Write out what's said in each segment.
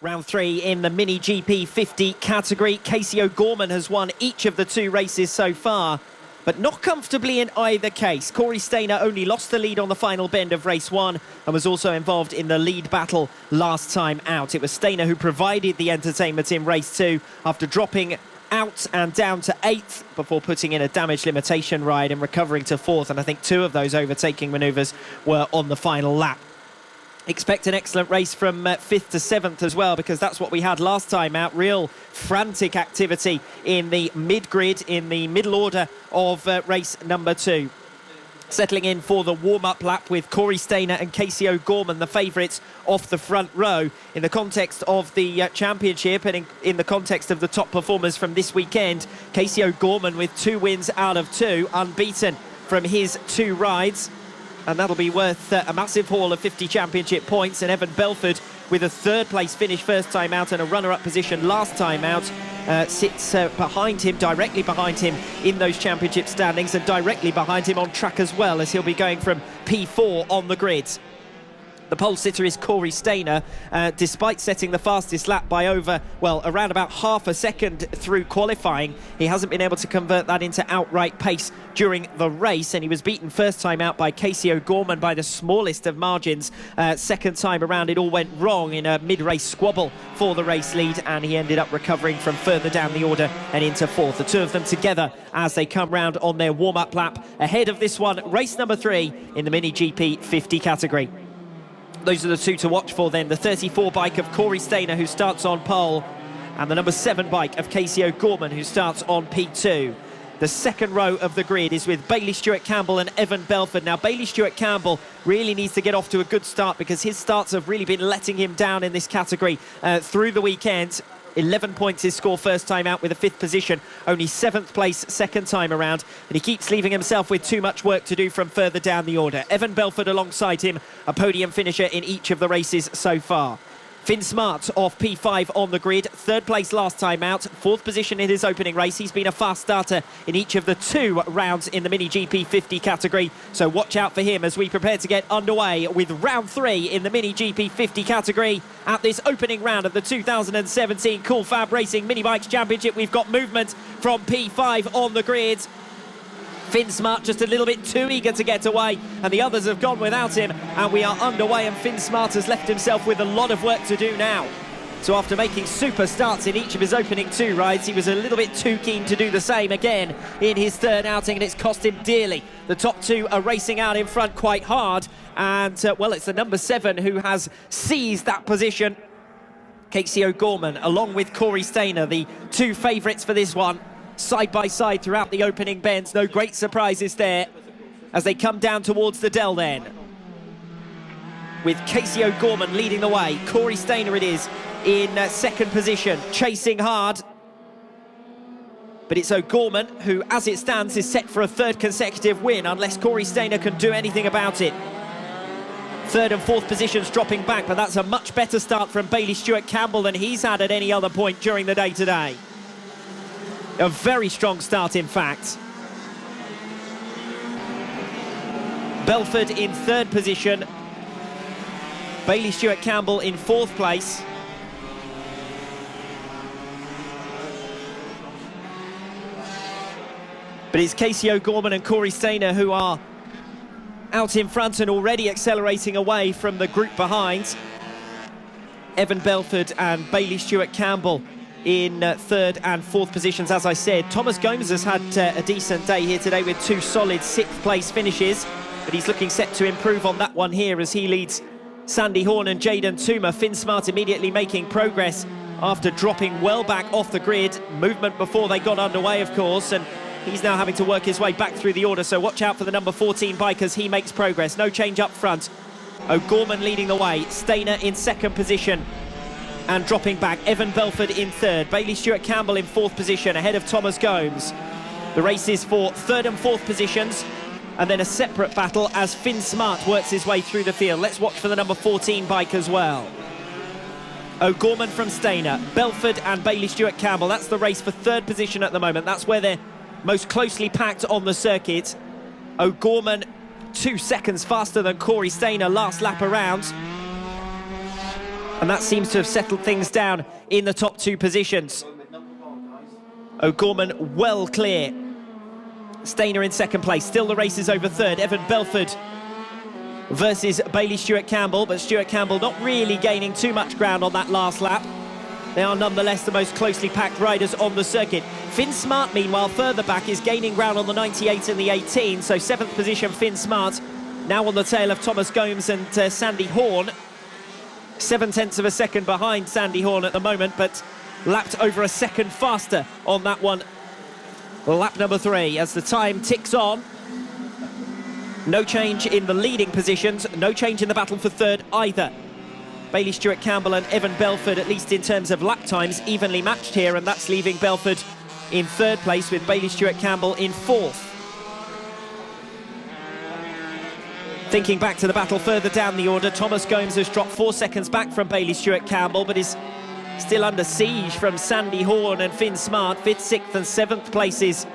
Round 3 in the Mini GP 50 category. Casey O'Gorman has won each of the 2 races so far, but not comfortably in either case. Corey Stainer only lost the lead on the final bend of race 1 and was also involved in the lead battle last time out. It was Stainer who provided the entertainment in race 2 after dropping out and down to 8th before putting in a damage limitation ride and recovering to 4th, and I think 2 of those overtaking manoeuvres were on the final lap. Expect an excellent race from 5th to 7th as well, because that's what we had last time out. Real frantic activity in the mid-grid, in the middle order of race number 2. Settling in for the warm-up lap with Corey Stainer and Casey O'Gorman, the favourites, off the front row. In the context of the championship and in the context of the top performers from this weekend, Casey O'Gorman with 2 wins out of 2, unbeaten from his 2 rides. And that'll be worth a massive haul of 50 championship points. And Evan Belford, with a 3rd place finish first time out and a runner-up position last time out, sits behind him, directly behind him in those championship standings, and directly behind him on track as well, as he'll be going from P4 on the grid. The pole sitter is Corey Stainer. Despite setting the fastest lap by around about half a second through qualifying, he hasn't been able to convert that into outright pace during the race, and he was beaten first time out by Casey O'Gorman by the smallest of margins. Second time around, it all went wrong in a mid-race squabble for the race lead, and he ended up recovering from further down the order and into 4th. The 2 of them together as they come round on their warm-up lap ahead of this one, race number 3 in the Mini GP 50 category. Those are the 2 to watch for then. The 34 bike of Corey Stainer, who starts on pole, and the number 7 bike of Casey O'Gorman, who starts on P2. The second row of the grid is with Bailey Stewart Campbell and Evan Belford. Now, Bailey Stewart Campbell really needs to get off to a good start, because his starts have really been letting him down in this category through the weekend. 11 points his score first time out with a 5th position, only 7th place second time around, and he keeps leaving himself with too much work to do from further down the order. Evan Belford alongside him, a podium finisher in each of the races so far. Finn Smart off P5 on the grid, 3rd place last time out, 4th position in his opening race. He's been a fast starter in each of the 2 rounds in the Mini GP 50 category, so watch out for him as we prepare to get underway with round 3 in the Mini GP 50 category. At this opening round of the 2017 FAB-Racing Minibikes Championship, we've got movement from P5 on the grid. Finn Smart just a little bit too eager to get away, and the others have gone without him, and we are underway, and Finn Smart has left himself with a lot of work to do now. So after making super starts in each of his opening 2 rides, he was a little bit too keen to do the same again in his 3rd outing, and it's cost him dearly. The top 2 are racing out in front quite hard, and it's the number 7 who has seized that position. Casey O'Gorman, along with Corey Stainer, the 2 favourites for this one, side by side throughout the opening bends. No great surprises there as they come down towards the Dell then, with Casey O'Gorman leading the way. Corey Stainer it is in 2nd position, chasing hard, but it's O'Gorman who, as it stands, is set for a 3rd consecutive win unless Corey Stainer can do anything about it. 3rd and 4th positions dropping back, but that's a much better start from Bailey Stewart Campbell than he's had at any other point during the day today. A very strong start, in fact. Belford in 3rd position. Bailey Stewart Campbell in 4th place. But it's Casey O'Gorman and Corey Stainer who are out in front and already accelerating away from the group behind. Evan Belford and Bailey Stewart Campbell in 3rd and 4th positions, as I said. Thomas Gomes has had a decent day here today with 2 solid 6th place finishes, but he's looking set to improve on that one here as he leads Sandy Horn and Jaden Toomer. Finn Smart immediately making progress after dropping well back off the grid. Movement before they got underway, of course, and he's now having to work his way back through the order, so watch out for the number 14 bike as he makes progress. No change up front. O'Gorman leading the way, Stainer in 2nd position and dropping back. Evan Belford in 3rd, Bailey Stewart Campbell in 4th position ahead of Thomas Gomes. The race is for 3rd and 4th positions, and then a separate battle as Finn Smart works his way through the field. Let's watch for the number 14 bike as well. O'Gorman from Stainer, Belford and Bailey Stewart Campbell. That's the race for 3rd position at the moment. That's where they're most closely packed on the circuit. O'Gorman 2 seconds faster than Corey Stainer last lap around. And that seems to have settled things down in the top two positions. O'Gorman well clear. Stainer in second place. Still the race is over third. Evan Belford versus Bailey Stewart Campbell, but Stewart Campbell not really gaining too much ground on that last lap. They are nonetheless the most closely packed riders on the circuit. Finn Smart, meanwhile, further back, is gaining ground on the 98 and the 18, so 7th position Finn Smart, now on the tail of Thomas Gomes and Sandy Horn. 7/10 of a second behind Sandy Horn at the moment, but lapped over a second faster on that one. Lap number 3 as the time ticks on. No change in the leading positions, no change in the battle for third either. Bailey Stewart Campbell and Evan Belford, at least in terms of lap times, evenly matched here, and that's leaving Belford in third place with Bailey Stewart Campbell in fourth. Thinking back to the battle further down the order, Thomas Gomes has dropped 4 seconds back from Bailey Stewart Campbell, but is still under siege from Sandy Horn and Finn Smart. 5th, 6th and 7th places,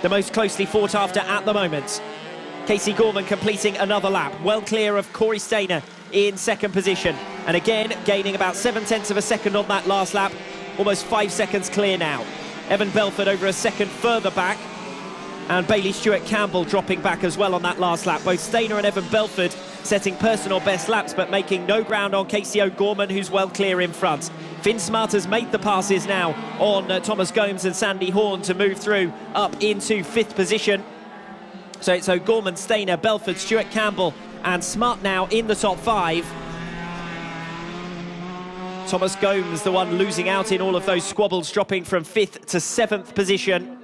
the most closely fought after at the moment. Casey Gorman completing another lap, well clear of Corey Stainer in second position. And again, gaining about 7/10 of a second on that last lap, almost 5 seconds clear now. Evan Belford over a second further back, and Bailey Stewart Campbell dropping back as well on that last lap. Both Stainer and Evan Belford setting personal best laps, but making no ground on Casey O'Gorman, who's well clear in front. Finn Smart has made the passes now on Thomas Gomes and Sandy Horn to move through up into 5th position. So it's O'Gorman, Stainer, Belford, Stewart Campbell and Smart now in the top 5. Thomas Gomes, the one losing out in all of those squabbles, dropping from 5th to 7th position.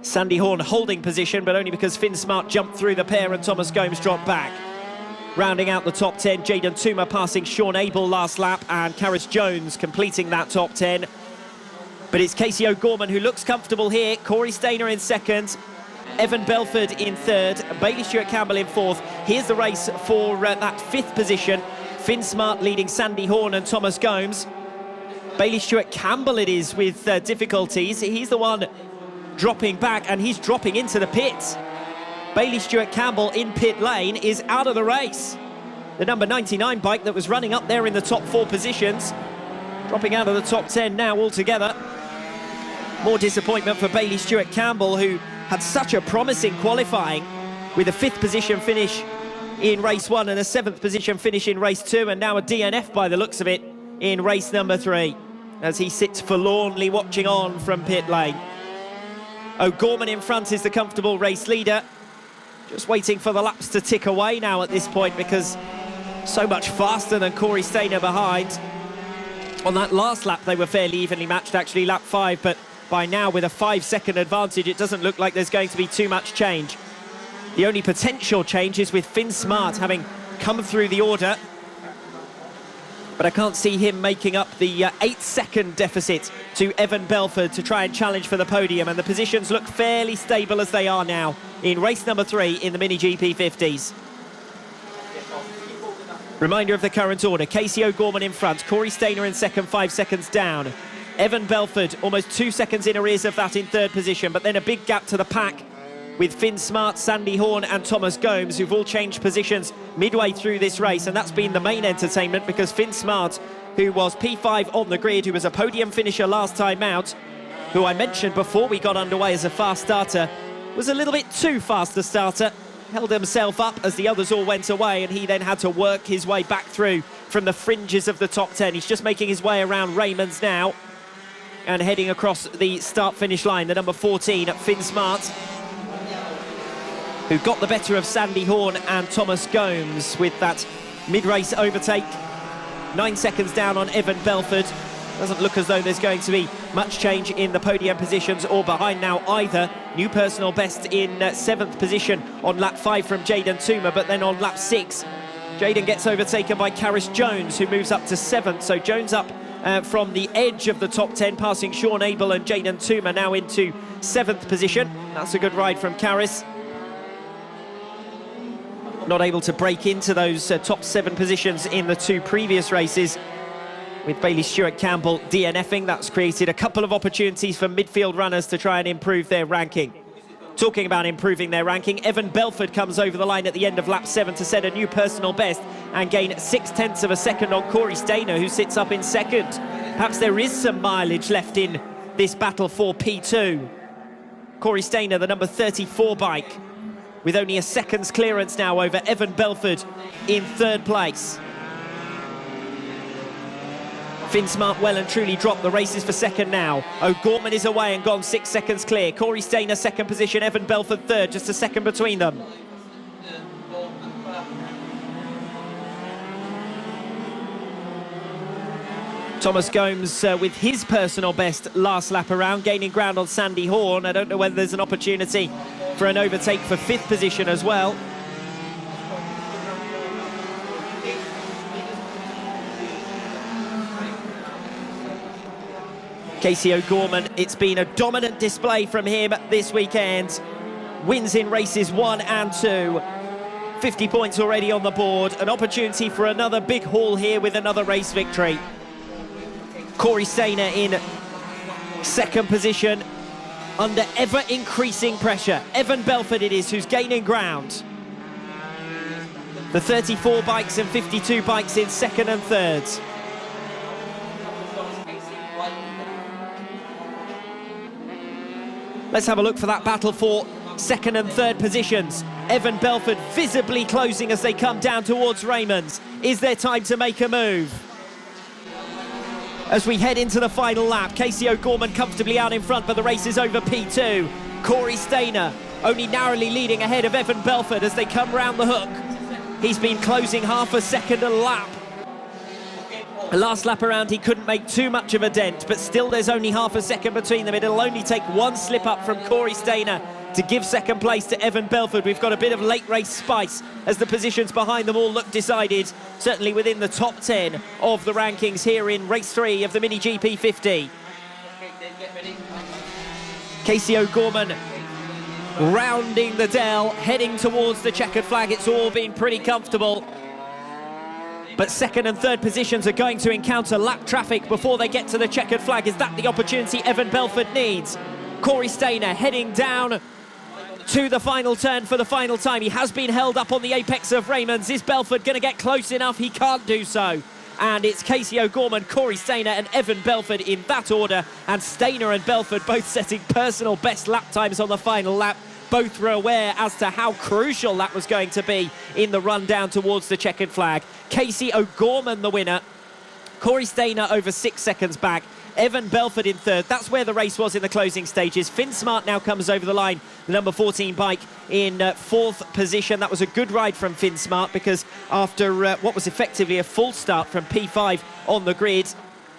Sandy Horn holding position, but only because Finn Smart jumped through the pair and Thomas Gomes dropped back. Rounding out the top 10, Jaden Toomer passing Sean Abel last lap, and Karis Jones completing that top 10. But it's Casey O'Gorman who looks comfortable here. Corey Stainer in second, Evan Belford in third, Bailey Stewart Campbell in fourth. Here's the race for that 5th position. Finn Smart leading Sandy Horn and Thomas Gomes. Bailey Stewart Campbell it is with difficulties. He's the one dropping back, and he's dropping into the pits. Bailey Stewart Campbell in pit lane is out of the race. The number 99 bike that was running up there in the top 4 positions, dropping out of the top 10 now altogether. More disappointment for Bailey Stewart Campbell, who had such a promising qualifying with a 5th position finish in race 1 and a 7th position finish in race 2, and now a DNF by the looks of it in race number 3, as he sits forlornly watching on from pit lane. O'Gorman in front is the comfortable race leader, just waiting for the laps to tick away now at this point, because so much faster than Corey Stainer behind. On that last lap they were fairly evenly matched, actually lap 5, but by now with a 5-second advantage it doesn't look like there's going to be too much change. The only potential change is with Finn Smart having come through the order, but I can't see him making up the 8-second deficit to Evan Belford to try and challenge for the podium, and the positions look fairly stable as they are now in race number 3 in the Mini GP 50s. Reminder of the current order: Casey O'Gorman in front, Corey Stainer in second, 5 seconds down. Evan Belford almost 2 seconds in arrears of that in third position, but then a big gap to the pack with Finn Smart, Sandy Horn and Thomas Gomes, who've all changed positions midway through this race, and that's been the main entertainment, because Finn Smart, who was P5 on the grid, who was a podium finisher last time out, who I mentioned before we got underway as a fast starter, was a little bit too fast a starter, held himself up as the others all went away, and he then had to work his way back through from the fringes of the top 10. He's just making his way around Raymond's now and heading across the start-finish line, the number 14 at Finn Smart, who got the better of Sandy Horn and Thomas Gomes with that mid-race overtake. 9 seconds down on Evan Belford. Doesn't look as though there's going to be much change in the podium positions or behind now either. New personal best in 7th position on lap 5 from Jaden Toomer, but then on lap 6, Jaden gets overtaken by Karis Jones, who moves up to 7th. So Jones up from the edge of the top 10, passing Sean Abel and Jaden Toomer now into 7th position. That's a good ride from Karis. Not able to break into those top 7 positions in the 2 previous races, with Bailey Stewart Campbell DNFing. That's created a couple of opportunities for midfield runners to try and improve their ranking. Talking about improving their ranking, Evan Belford comes over the line at the end of lap 7 to set a new personal best and gain 0.6 of a second on Corey Stainer, who sits up in second. Perhaps there is some mileage left in this battle for P2. Corey Stainer, the number 34 bike, with only a second's clearance now over Evan Belford in third place. Finn Smart well and truly dropped. The race is for second now. O'Gorman is away and gone 6 seconds clear. Corey Stainer second position, Evan Belford third, just a second between them. Thomas Gomes with his personal best last lap around, gaining ground on Sandy Horn. I don't know whether there's an opportunity for an overtake for fifth position as well. Casey O'Gorman, it's been a dominant display from him this weekend. Wins in races 1 and 2. 50 points already on the board. An opportunity for another big haul here with another race victory. Corey Stainer in second position under ever-increasing pressure. Evan Belford it is who's gaining ground. The 34 bikes and 52 bikes in second and third. Let's have a look for that battle for second and third positions. Evan Belford visibly closing as they come down towards Raymond's. Is there time to make a move? As we head into the final lap, Casey O'Gorman comfortably out in front, but the race is over P2. Corey Stainer only narrowly leading ahead of Evan Belford as they come round the hook. He's been closing half a second a lap. The last lap around, he couldn't make too much of a dent, but still there's only half a second between them. It'll only take one slip up from Corey Stainer to give second place to Evan Belford. We've got a bit of late race spice as the positions behind them all look decided, certainly within the top 10 of the rankings here in race 3 of the Mini GP 50. Casey O'Gorman rounding the dell, heading towards the checkered flag. It's all been pretty comfortable. But second and third positions are going to encounter lap traffic before they get to the checkered flag. Is that the opportunity Evan Belford needs? Corey Stainer heading down to the final turn for the final time. He has been held up on the apex of Raymond's. Is Belford going to get close enough? He can't do so. And it's Casey O'Gorman, Corey Stainer and Evan Belford in that order. And Stainer and Belford both setting personal best lap times on the final lap. Both were aware as to how crucial that was going to be in the run down towards the checkered flag. Casey O'Gorman the winner. Corey Stainer over 6 seconds back. Evan Belford in third. That's where the race was in the closing stages. Finn Smart now comes over the line. The number 14 bike in fourth position. That was a good ride from Finn Smart because after what was effectively a full start from P5 on the grid,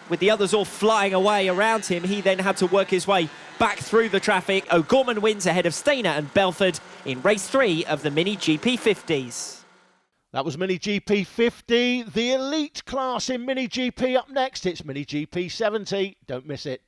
with the others all flying away around him, he then had to work his way back through the traffic. O'Gorman wins ahead of Stainer and Belford in race 3 of the Mini GP 50s. That was Mini GP 50, the elite class in Mini GP. Up next, it's Mini GP 70. Don't miss it.